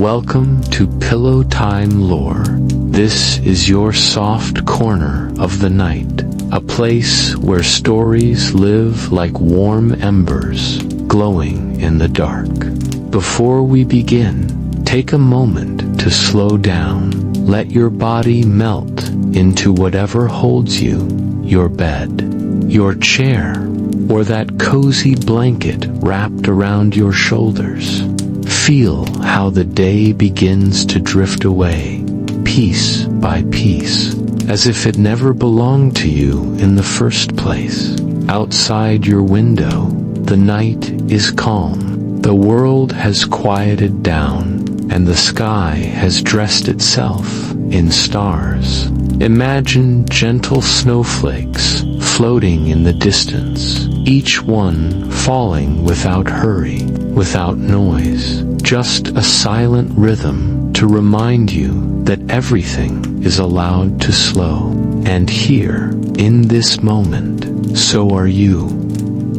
Welcome to Pillowtime Lore. This is your soft corner of the night, a place where stories live like warm embers, glowing in the dark. Before we begin, take a moment to slow down. Let your body melt into whatever holds you, your bed, your chair, or that cozy blanket wrapped around your shoulders. Feel how the day begins to drift away, piece by piece, as if it never belonged to you in the first place. Outside your window, the night is calm. The world has quieted down, and the sky has dressed itself in stars. Imagine gentle snowflakes floating in the distance, each one falling without hurry, without noise, just a silent rhythm to remind you that everything is allowed to slow. And here, in this moment, so are you.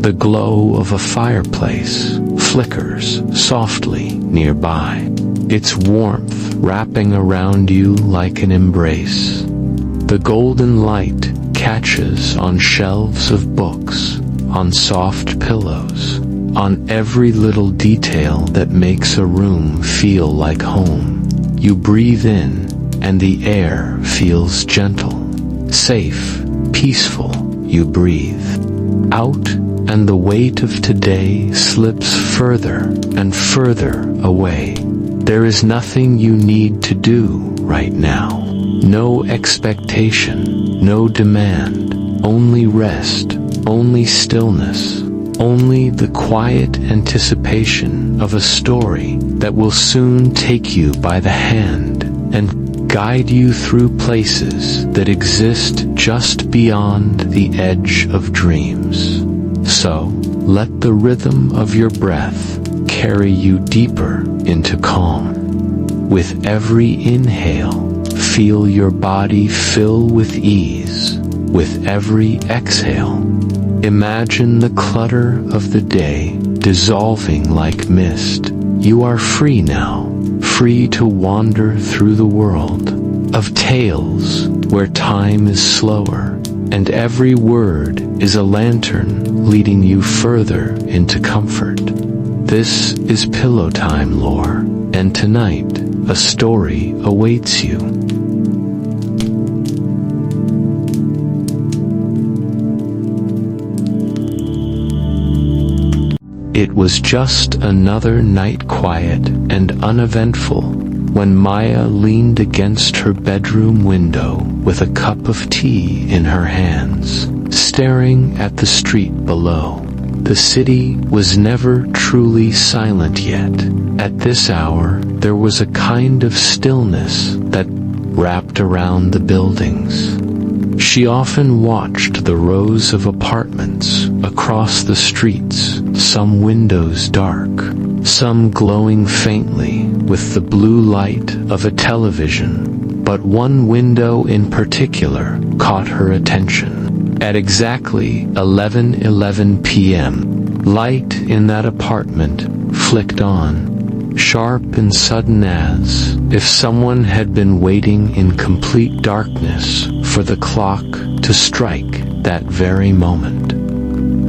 The glow of a fireplace flickers softly nearby, its warmth wrapping around you like an embrace. The golden light catches on shelves of books, on soft pillows, on every little detail that makes a room feel like home. You breathe in, and the air feels gentle, safe, peaceful. You breathe out, and the weight of today slips further and further away. There is nothing you need to do right now. No expectation, no demand, only rest, only stillness, only the quiet anticipation of a story that will soon take you by the hand and guide you through places that exist just beyond the edge of dreams. So, let the rhythm of your breath carry you deeper into calm. With every inhale, feel your body fill with ease. With every exhale, imagine the clutter of the day dissolving like mist. You are free now, free to wander through the world of tales where time is slower, and every word is a lantern leading you further into comfort. This is Pillowtime Lore, and tonight, a story awaits you. It was just another night, quiet and uneventful, when Maya leaned against her bedroom window with a cup of tea in her hands, staring at the street below. The city was never truly silent yet. At this hour, there was a kind of stillness that wrapped around the buildings. She often watched the rows of apartments across the streets, some windows dark, some glowing faintly with the blue light of a television, but one window in particular caught her attention. At exactly 11:11 p.m., light in that apartment flicked on, sharp and sudden, as if someone had been waiting in complete darkness for the clock to strike that very moment.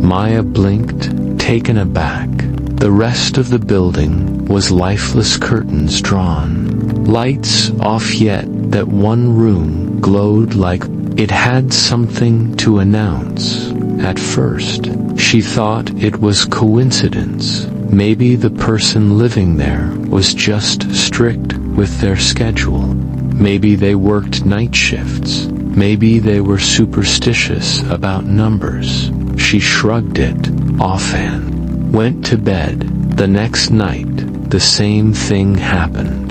Maya blinked, taken aback. The rest of the building was lifeless, curtains drawn, lights off, yet that one room glowed like it had something to announce. At first, she thought it was coincidence. Maybe the person living there was just strict with their schedule. Maybe they worked night shifts. Maybe they were superstitious about numbers. She shrugged it off and went to bed. The next night, the same thing happened.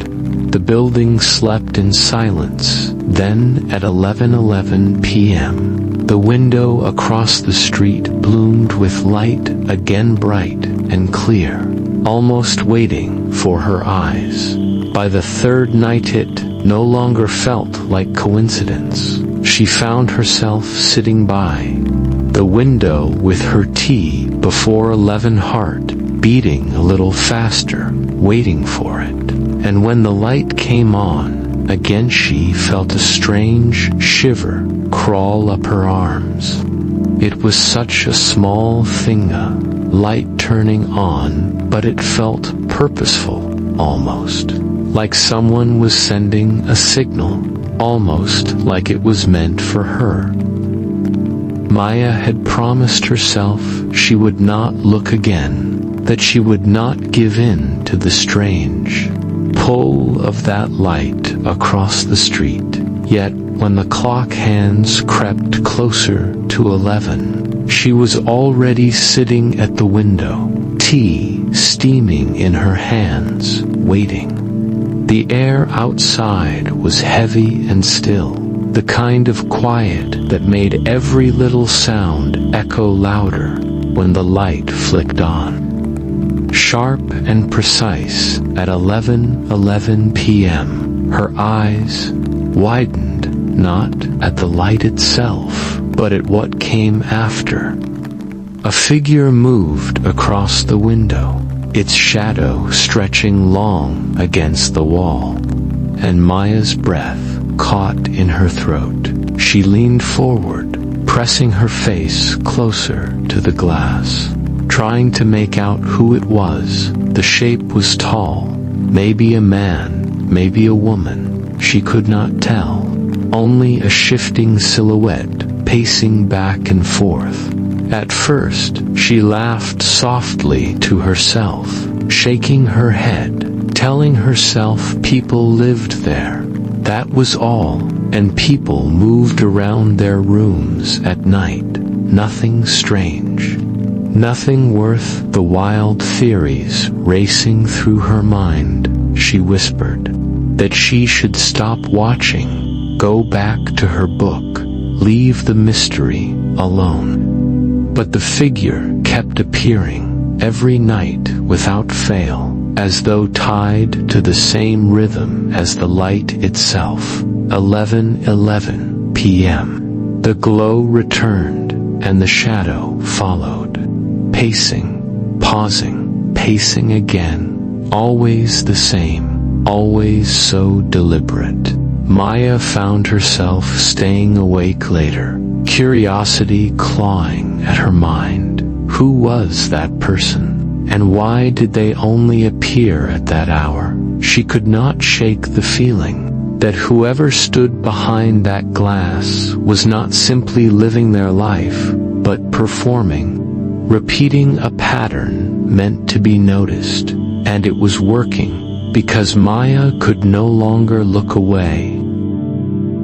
The building slept in silence. Then, at 11:11 p.m., the window across the street bloomed with light, again bright and clear, almost waiting for her eyes. By the third night, it no longer felt like coincidence. She found herself sitting by the window with her tea before 11, heart beating a little faster, waiting for it. and when the light came on, again she felt a strange shiver crawl up her arms. It was such a small thing, a light turning on, but it felt purposeful, almost like someone was sending a signal, almost like it was meant for her. Maya had promised herself she would not look again, that she would not give in to the strange pull of that light across the street. Yet, when the clock hands crept closer to 11, she was already sitting at the window, tea steaming in her hands, waiting. The air outside was heavy and still, the kind of quiet that made every little sound echo louder when the light flicked on. Sharp and precise at 11:11 p.m., her eyes widened, not at the light itself, but at what came after. A figure moved across the window, its shadow stretching long against the wall, and Maya's breath caught in her throat. She leaned forward, pressing her face closer to the glass, trying to make out who it was. The shape was tall, maybe a man, maybe a woman, she could not tell. Only a shifting silhouette, pacing back and forth. At first, she laughed softly to herself, shaking her head, telling herself people lived there. That was all, and people moved around their rooms at night. Nothing strange. Nothing worth the wild theories racing through her mind. She whispered that she should stop watching, go back to her book, leave the mystery alone. But the figure kept appearing every night without fail, as though tied to the same rhythm as the light itself. 11:11 p.m. The glow returned, and the shadow followed. Pacing, pausing, pacing again, always the same, always so deliberate. Maya found herself staying awake later, curiosity clawing at her mind. Who was that person? And why did they only appear at that hour? She could not shake the feeling that whoever stood behind that glass was not simply living their life, but performing, repeating a pattern meant to be noticed. And it was working, because Maya could no longer look away.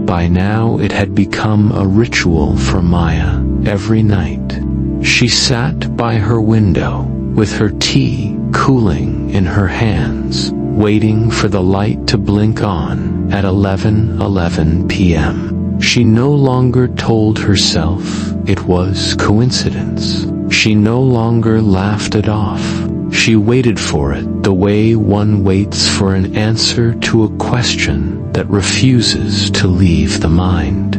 By now it had become a ritual for Maya. Every night, she sat by her window, with her tea cooling in her hands, waiting for the light to blink on at 11:11 p.m. She no longer told herself it was coincidence. She no longer laughed it off. She waited for it the way one waits for an answer to a question that refuses to leave the mind.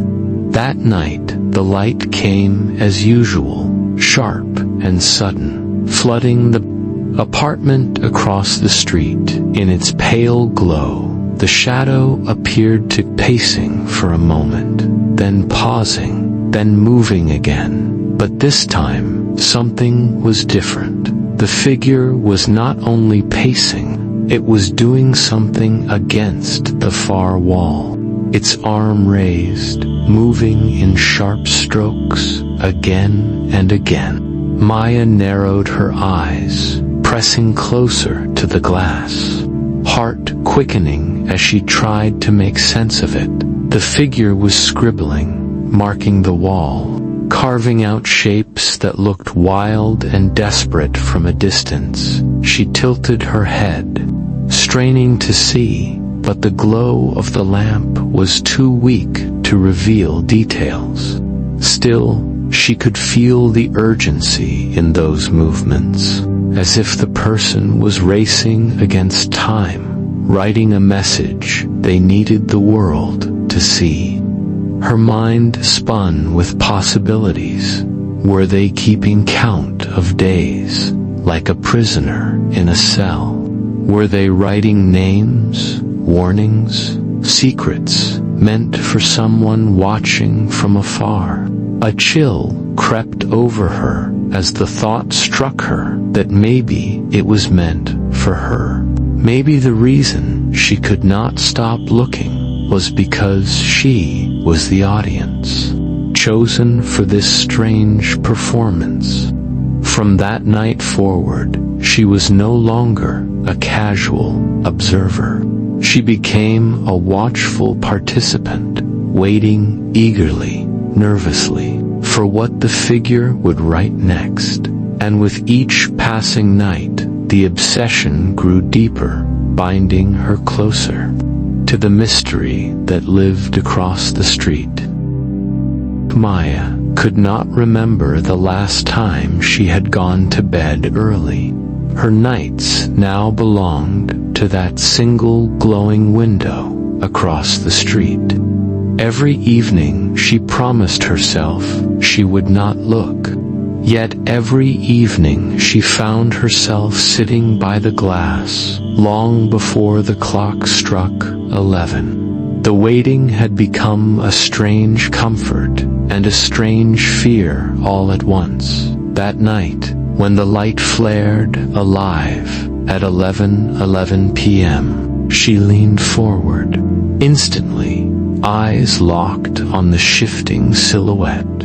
That night, the light came as usual, sharp and sudden, flooding the apartment across the street. In its pale glow, the shadow appeared to pacing for a moment, then pausing, then moving again. But this time, something was different. The figure was not only pacing, it was doing something against the far wall. Its arm raised, moving in sharp strokes, again and again. Maya narrowed her eyes, pressing closer to the glass, heart quickening as she tried to make sense of it. The figure was scribbling, marking the wall, carving out shapes that looked wild and desperate from a distance. She tilted her head, straining to see, but the glow of the lamp was too weak to reveal details. Still, she could feel the urgency in those movements, as if the person was racing against time, writing a message they needed the world to see. Her mind spun with possibilities. Were they keeping count of days, like a prisoner in a cell? Were they writing names, warnings, secrets meant for someone watching from afar? A chill crept over her as the thought struck her that maybe it was meant for her. Maybe the reason she could not stop looking was because she was the audience, chosen for this strange performance. From that night forward, she was no longer a casual observer. She became a watchful participant, waiting eagerly, nervously, for what the figure would write next. And with each passing night, the obsession grew deeper, binding her closer to the mystery that lived across the street. Maya could not remember the last time she had gone to bed early. Her nights now belonged to that single glowing window across the street. Every evening she promised herself she would not look. Yet every evening she found herself sitting by the glass, long before the clock struck 11. The waiting had become a strange comfort and a strange fear all at once. That night, when the light flared alive at 11:11 p.m., she leaned forward. Instantly, eyes locked on the shifting silhouette.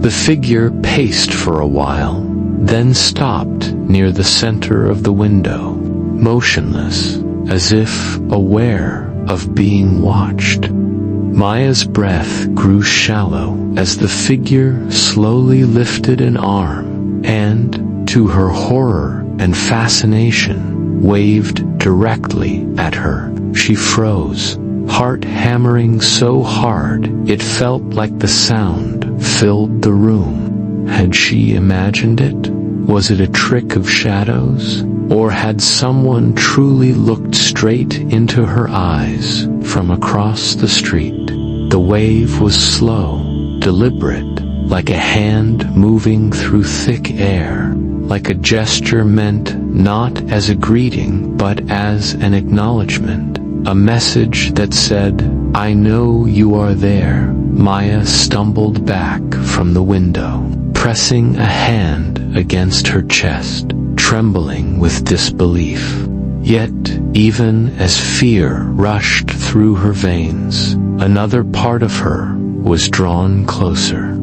The figure paced for a while, then stopped near the center of the window, motionless, as if aware of being watched. Maya's breath grew shallow as the figure slowly lifted an arm and, to her horror and fascination, waved directly at her. She froze, heart hammering so hard it felt like the sound filled the room. Had she imagined it? Was it a trick of shadows? Or had someone truly looked straight into her eyes from across the street? The wave was slow, deliberate, like a hand moving through thick air, like a gesture meant not as a greeting but as an acknowledgement, a message that said, "I know you are there." Maya stumbled back from the window, pressing a hand against her chest, trembling with disbelief. Yet, even as fear rushed through her veins, another part of her was drawn closer.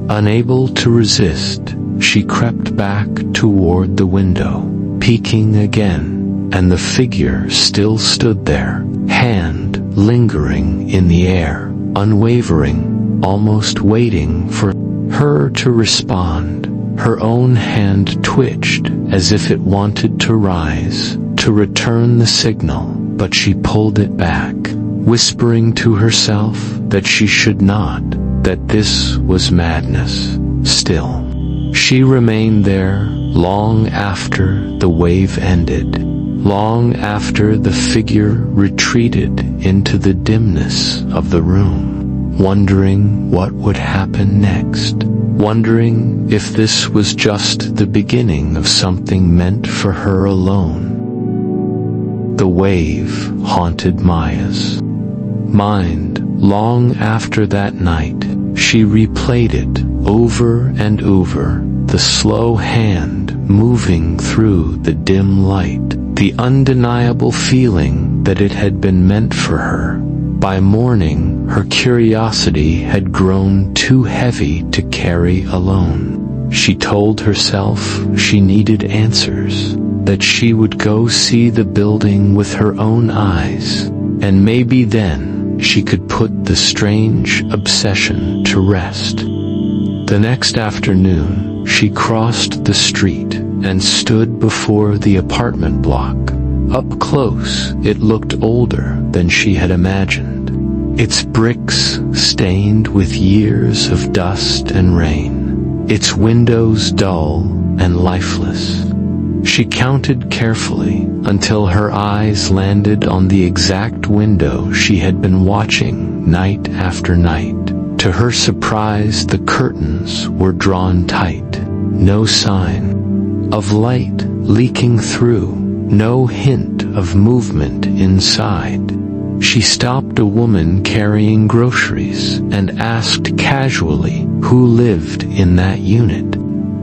Unable to resist, she crept back toward the window, peeking again, and the figure still stood there, hand lingering in the air, unwavering, almost waiting for her to respond. Her own hand twitched as if it wanted to rise, to return the signal, but she pulled it back, whispering to herself that she should not, that this was madness. Still, she remained there long after the wave ended, long after the figure retreated into the dimness of the room, wondering what would happen next, wondering if this was just the beginning of something meant for her alone. The wave haunted Maya's mind long after that night. She replayed it over and over, the slow hand moving through the dim light, the undeniable feeling that it had been meant for her. By morning, her curiosity had grown too heavy to carry alone. She told herself she needed answers, that she would go see the building with her own eyes, and maybe then she could put the strange obsession to rest. The next afternoon, she crossed the street and stood before the apartment block. Up close, it looked older than she had imagined, its bricks stained with years of dust and rain, its windows dull and lifeless. She counted carefully until her eyes landed on the exact window she had been watching night after night. To her surprise, the curtains were drawn tight, no sign of light leaking through, no hint of movement inside. She stopped a woman carrying groceries and asked casually who lived in that unit.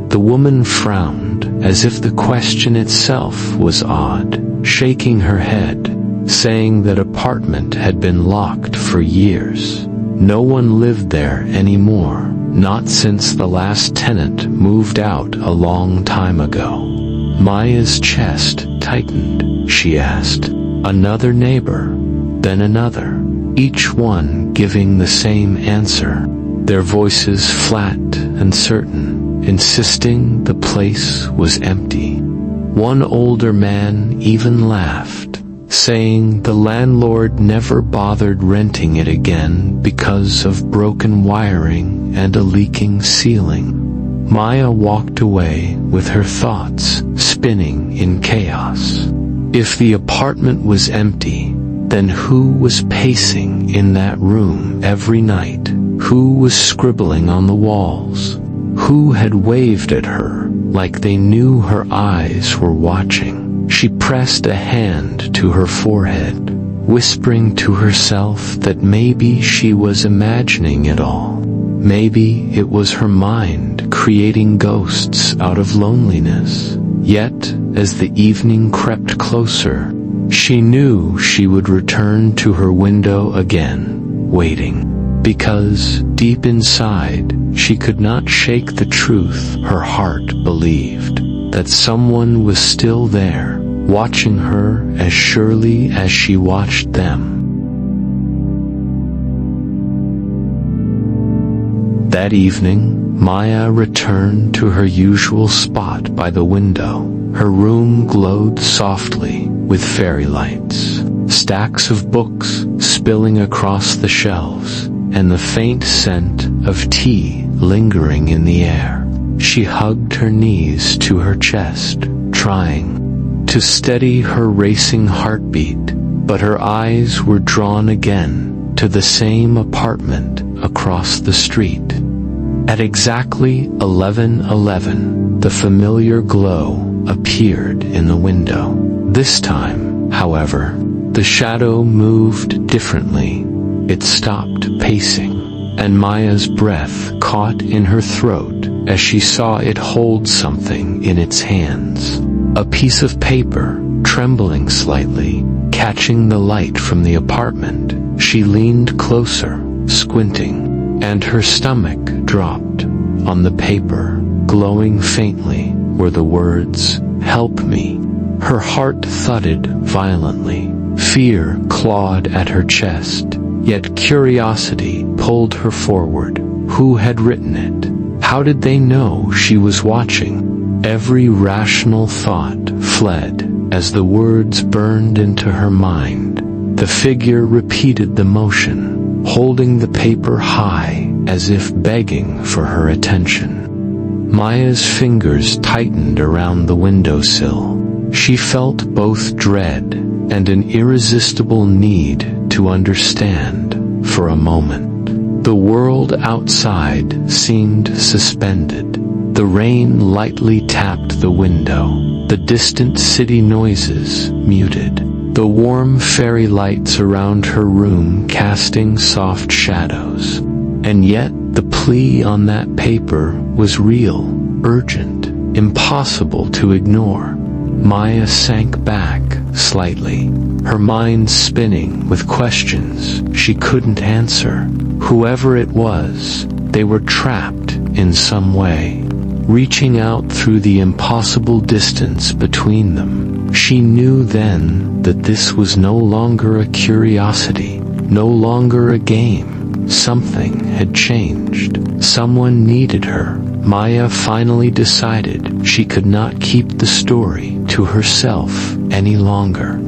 The woman frowned, as if the question itself was odd, shaking her head, saying that apartment had been locked for years. No one lived there anymore, not since the last tenant moved out a long time ago. Maya's chest tightened. She asked, "Another neighbor?" Then another, each one giving the same answer, their voices flat and certain, insisting the place was empty. One older man even laughed, saying the landlord never bothered renting it again because of broken wiring and a leaking ceiling. Maya walked away with her thoughts spinning in chaos. If the apartment was empty, then who was pacing in that room every night? Who was scribbling on the walls? Who had waved at her like they knew her eyes were watching? She pressed a hand to her forehead, whispering to herself that maybe she was imagining it all. Maybe it was her mind creating ghosts out of loneliness. Yet, as the evening crept closer, she knew she would return to her window again, waiting. Because, deep inside, she could not shake the truth her heart believed, that someone was still there, watching her as surely as she watched them. That evening, Maya returned to her usual spot by the window. Her room glowed softly with fairy lights, stacks of books spilling across the shelves, and the faint scent of tea lingering in the air. She hugged her knees to her chest, trying to steady her racing heartbeat, but her eyes were drawn again to the same apartment across the street. At exactly 11:11, the familiar glow appeared in the window. This time, however, the shadow moved differently. It stopped pacing, and Maya's breath caught in her throat as she saw it hold something in its hands. A piece of paper, trembling slightly, catching the light from the apartment. She leaned closer, squinting, and her stomach dropped. On the paper, glowing faintly, were the words, "Help me." Her heart thudded violently. Fear clawed at her chest, yet curiosity pulled her forward. Who had written it? How did they know she was watching? Every rational thought fled as the words burned into her mind. The figure repeated the motion, holding the paper high as if begging for her attention. Maya's fingers tightened around the windowsill. She felt both dread and an irresistible need to understand. For a moment, the world outside seemed suspended. The rain lightly tapped the window, the distant city noises muted, the warm fairy lights around her room casting soft shadows. And yet, the plea on that paper was real, urgent, impossible to ignore. Maya sank back slightly, her mind spinning with questions she couldn't answer. Whoever it was, they were trapped in some way, reaching out through the impossible distance between them. She knew then that this was no longer a curiosity, no longer a game. Something had changed. Someone needed her. Maya finally decided she could not keep the story to herself any longer.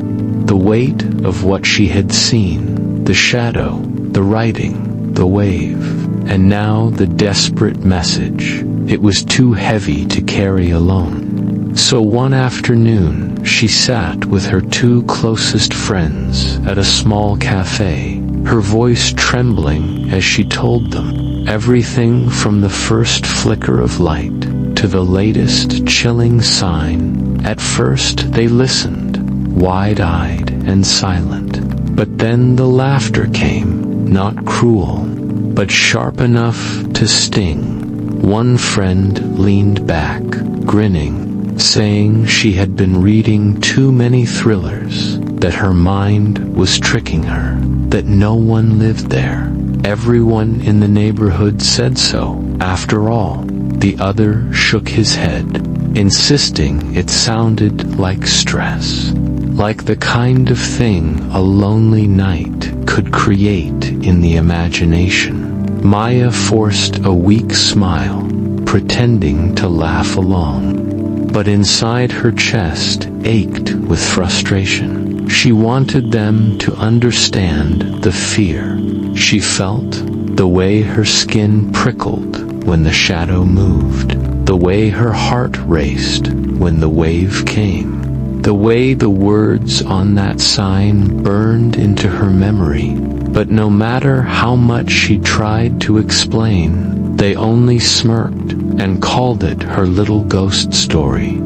The weight of what she had seen, the shadow, the writing, the wave, and now the desperate message. It was too heavy to carry alone. So one afternoon, she sat with her two closest friends at a small cafe, her voice trembling as she told them everything from the first flicker of light to the latest chilling sign. At first they listened, wide-eyed and silent. But then the laughter came, not cruel, but sharp enough to sting. One friend leaned back, grinning, saying she had been reading too many thrillers, that her mind was tricking her, that no one lived there. Everyone in the neighborhood said so, after all. The other shook his head, insisting it sounded like stress, like the kind of thing a lonely night could create in the imagination. Maya forced a weak smile, pretending to laugh along, but inside her chest ached with frustration. She wanted them to understand the fear she felt, the way her skin prickled when the shadow moved, the way her heart raced when the wave came, the way the words on that sign burned into her memory. But no matter how much she tried to explain, they only smirked and called it her little ghost story.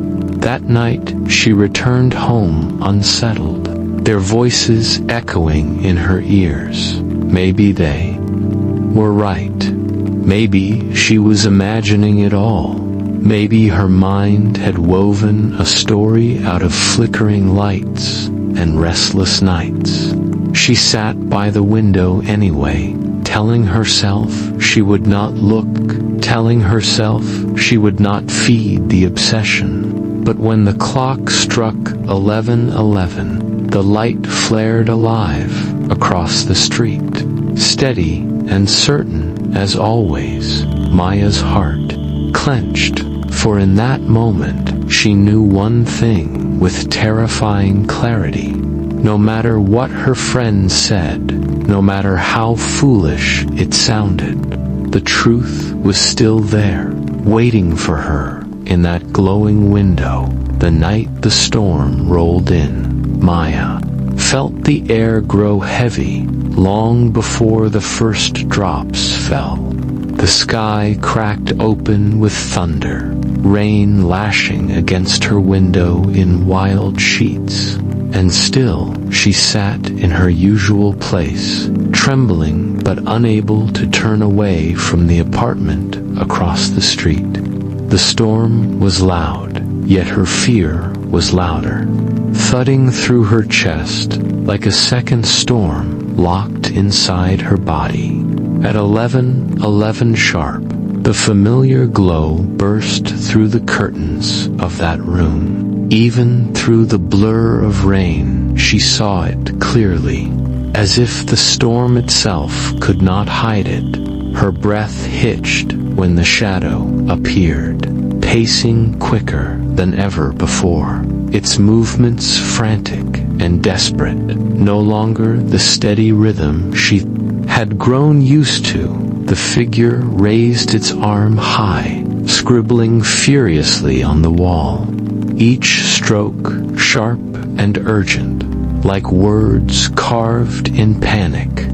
That night she returned home unsettled, their voices echoing in her ears. Maybe they were right. Maybe she was imagining it all. Maybe her mind had woven a story out of flickering lights and restless nights. She sat by the window anyway, telling herself she would not look, telling herself she would not feed the obsession. But when the clock struck 11:11, the light flared alive across the street, steady and certain as always. Maya's heart clenched, for in that moment she knew one thing with terrifying clarity. No matter what her friends said, no matter how foolish it sounded, the truth was still there, waiting for her in that glowing window. The night the storm rolled in, Maya felt the air grow heavy long before the first drops fell. The sky cracked open with thunder, rain lashing against her window in wild sheets. And still she sat in her usual place, trembling but unable to turn away from the apartment across the street. The storm was loud, yet her fear was louder, thudding through her chest like a second storm locked inside her body. At 11:11 sharp, the familiar glow burst through the curtains of that room. Even through the blur of rain, she saw it clearly, as if the storm itself could not hide it. Her breath hitched when the shadow appeared, pacing quicker than ever before, its movements frantic and desperate, no longer the steady rhythm she had grown used to. The figure raised its arm high, scribbling furiously on the wall, each stroke sharp and urgent, like words carved in panic.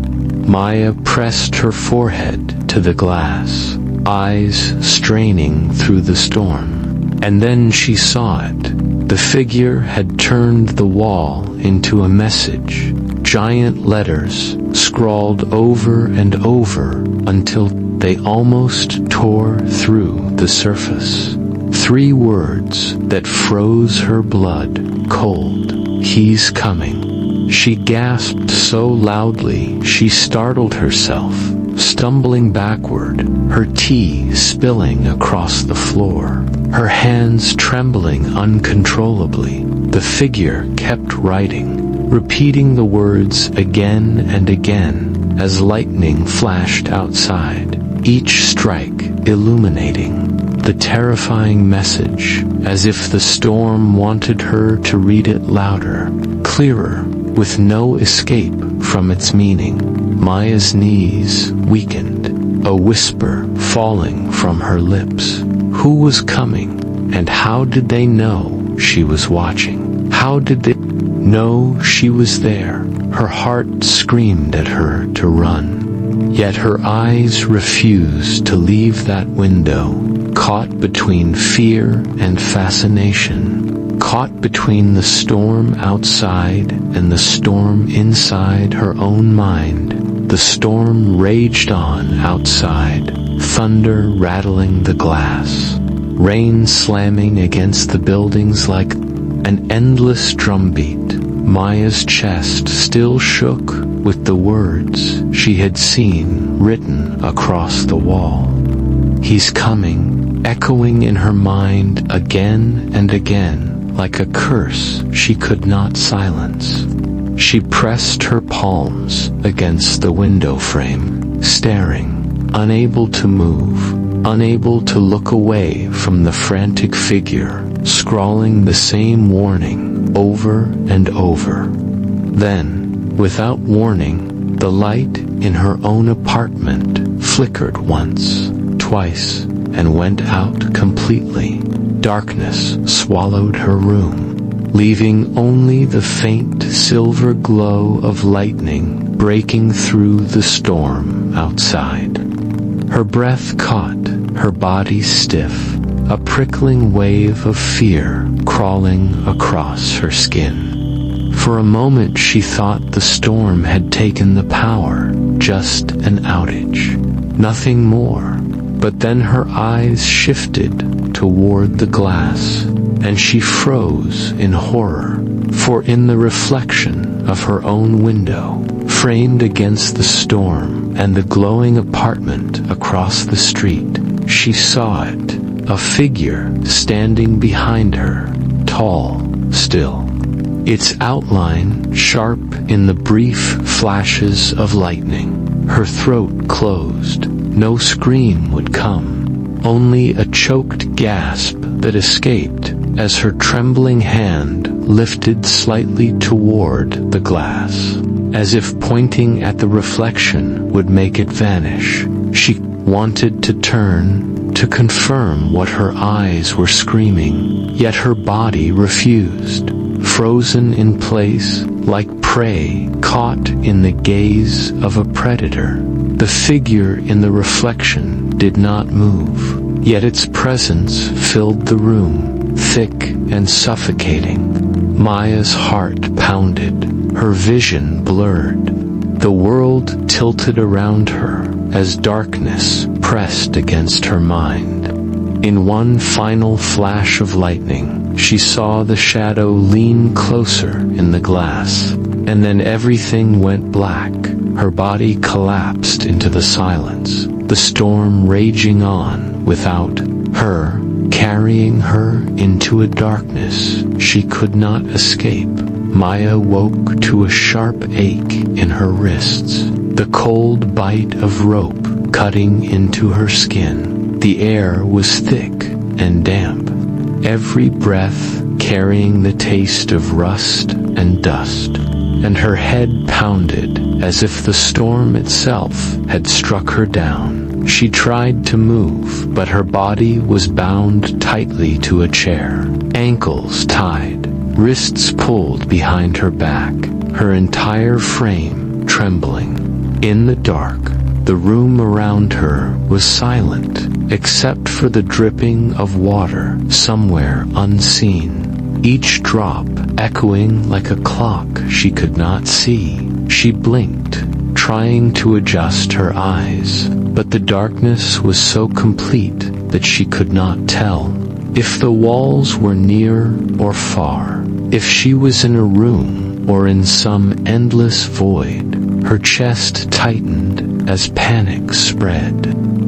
Maya pressed her forehead to the glass, eyes straining through the storm. And then she saw it. The figure had turned the wall into a message, giant letters scrawled over and over until they almost tore through the surface. 3 words that froze her blood cold. He's coming. She gasped so loudly she startled herself, stumbling backward, her tea spilling across the floor, her hands trembling uncontrollably. The figure kept writing, repeating the words again and again as lightning flashed outside, each strike illuminating the terrifying message, as if the storm wanted her to read it louder, clearer, with no escape from its meaning. Maya's knees weakened, a whisper falling from her lips. Who was coming, and how did they know she was watching? How did they know she was there? Her heart screamed at her to run, yet her eyes refused to leave that window, caught between fear and fascination. Caught between the storm outside and the storm inside her own mind, the storm raged on outside, thunder rattling the glass, rain slamming against the buildings like an endless drumbeat. Maya's chest still shook with the words she had seen written across the wall. "He's coming," echoing in her mind again and again, like a curse she could not silence. She pressed her palms against the window frame, staring, unable to move, unable to look away from the frantic figure, scrawling the same warning over and over. Then, without warning, the light in her own apartment flickered once, twice, and went out completely. Darkness swallowed her room, leaving only the faint silver glow of lightning breaking through the storm outside. Her breath caught, her body stiff, a prickling wave of fear crawling across her skin. For a moment she thought the storm had taken the power, just an outage, nothing more. But then her eyes shifted toward the glass, and she froze in horror, for in the reflection of her own window, framed against the storm and the glowing apartment across the street, she saw it, a figure standing behind her, tall, still. Its outline sharp in the brief flashes of lightning. Her throat closed. No scream would come, only a choked gasp that escaped as her trembling hand lifted slightly toward the glass, as if pointing at the reflection would make it vanish. She wanted to turn, to confirm what her eyes were screaming, yet her body refused, frozen in place, like prey caught in the gaze of a predator. The figure in the reflection did not move, yet its presence filled the room, thick and suffocating. Maya's heart pounded, her vision blurred. The world tilted around her as darkness pressed against her mind. In one final flash of lightning, she saw the shadow lean closer in the glass, and then everything went black. Her body collapsed into the silence, the storm raging on without her, carrying her into a darkness she could not escape. Maya woke to a sharp ache in her wrists, the cold bite of rope cutting into her skin. The air was thick and damp, every breath carrying the taste of rust and dust, and her head pounded as if the storm itself had struck her down. She tried to move, but her body was bound tightly to a chair, ankles tied, wrists pulled behind her back, her entire frame trembling. In the dark, the room around her was silent, except for the dripping of water somewhere unseen, each drop echoing like a clock she could not see. She blinked, trying to adjust her eyes, but the darkness was so complete that she could not tell if the walls were near or far, if she was in a room or in some endless void. Her chest tightened as panic spread,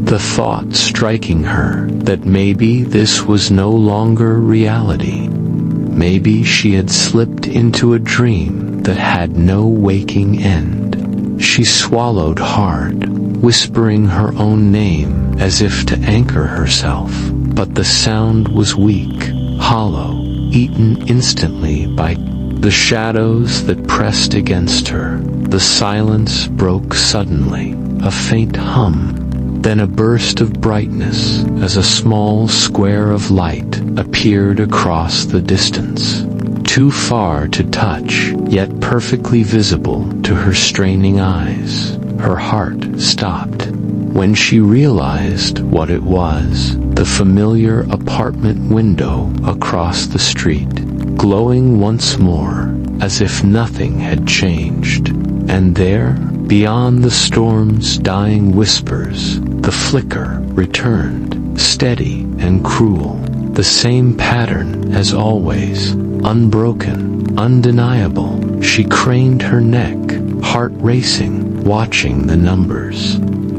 the thought striking her that maybe this was no longer reality. Maybe she had slipped into a dream that had no waking end. She swallowed hard, whispering her own name as if to anchor herself, but the sound was weak, hollow, eaten instantly by the shadows that pressed against her. The silence broke suddenly, a faint hum, then a burst of brightness as a small square of light appeared across the distance, too far to touch, yet perfectly visible to her straining eyes. Her heart stopped when she realized what it was, the familiar apartment window across the street. glowing once more, as if nothing had changed. And there, beyond the storm's dying whispers, the flicker returned, steady and cruel. The same pattern as always, unbroken, undeniable. She craned her neck, heart racing, watching the numbers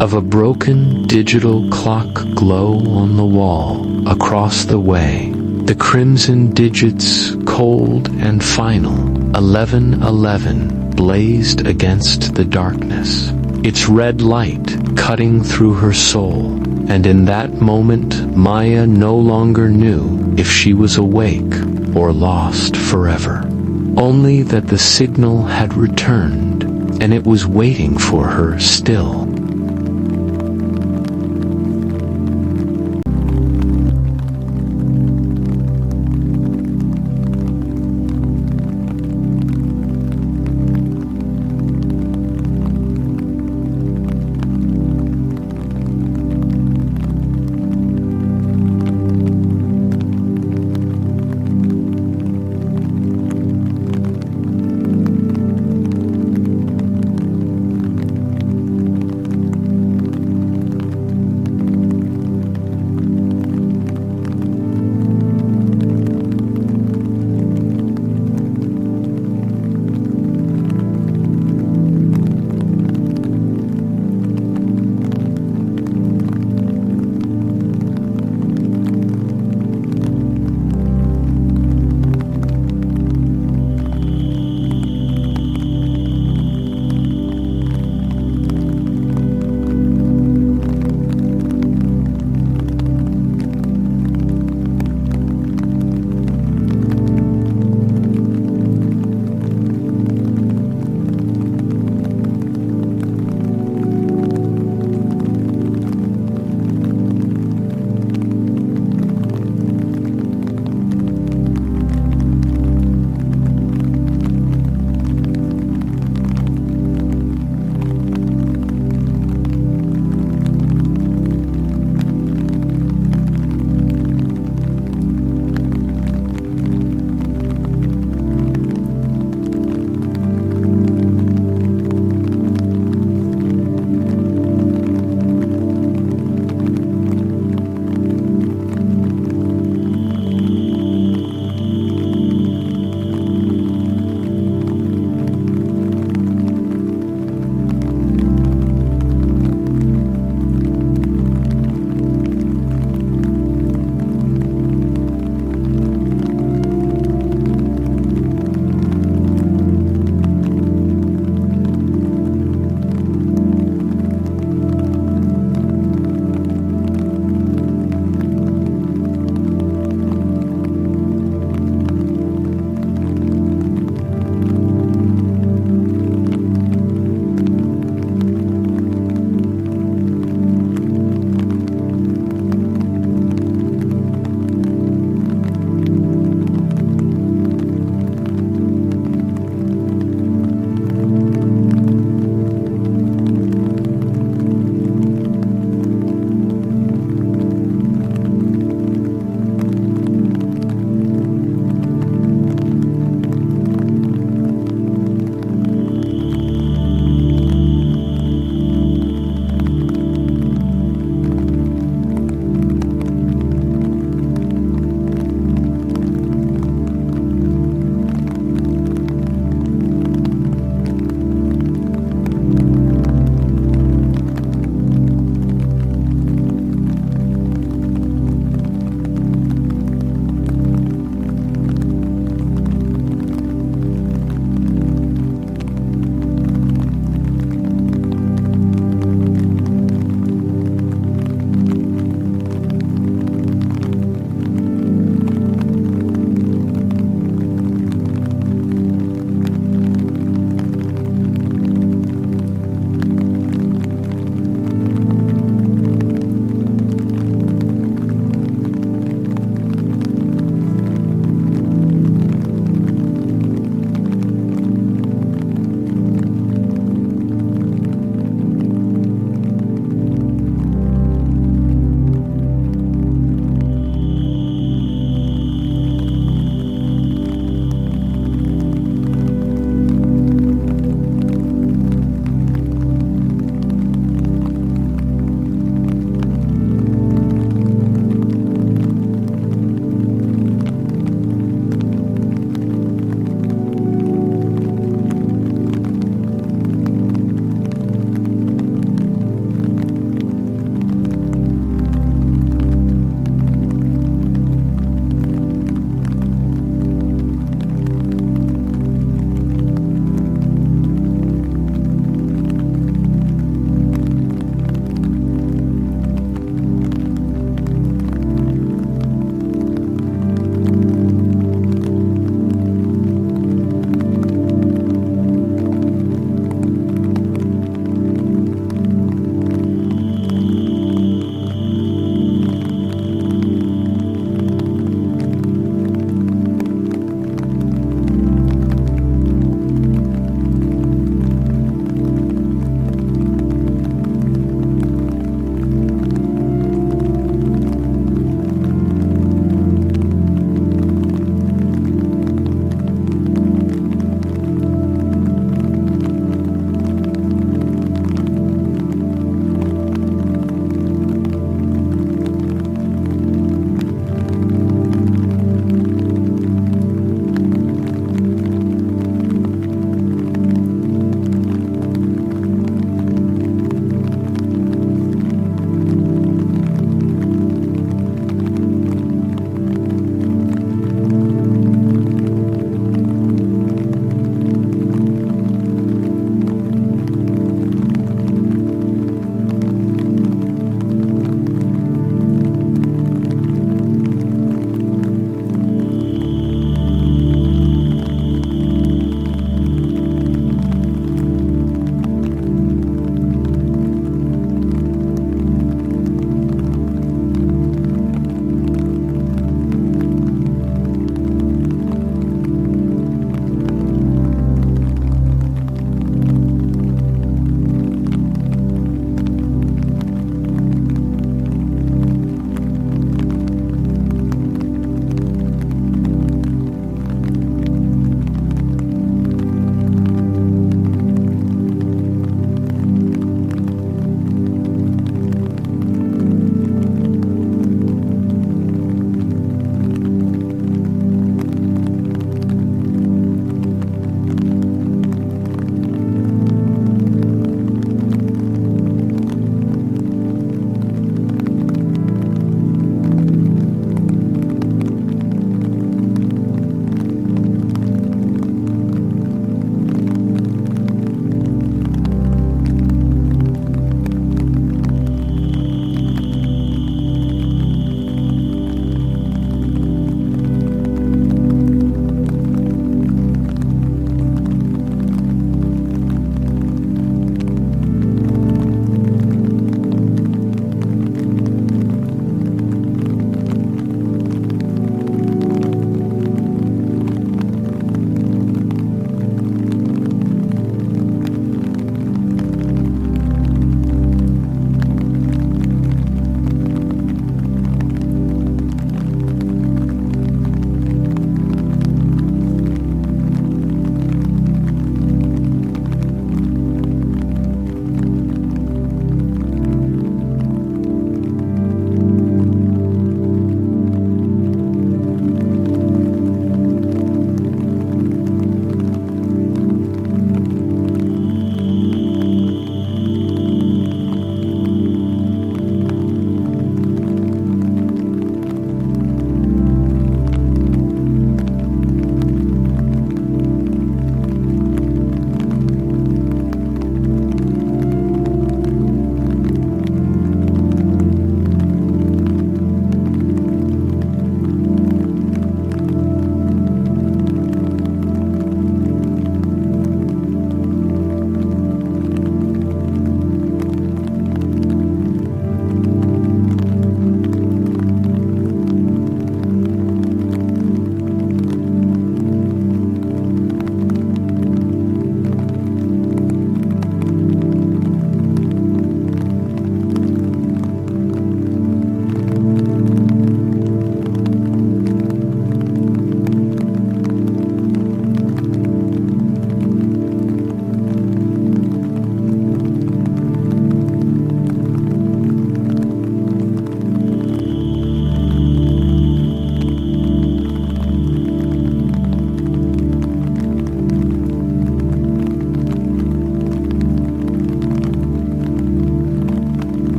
of a broken digital clock glow on the wall across the way. The crimson digits, cold and final, 1111, blazed against the darkness, its red light cutting through her soul. And in that moment, Maya no longer knew if she was awake or lost forever. Only that the signal had returned, and it was waiting for her still.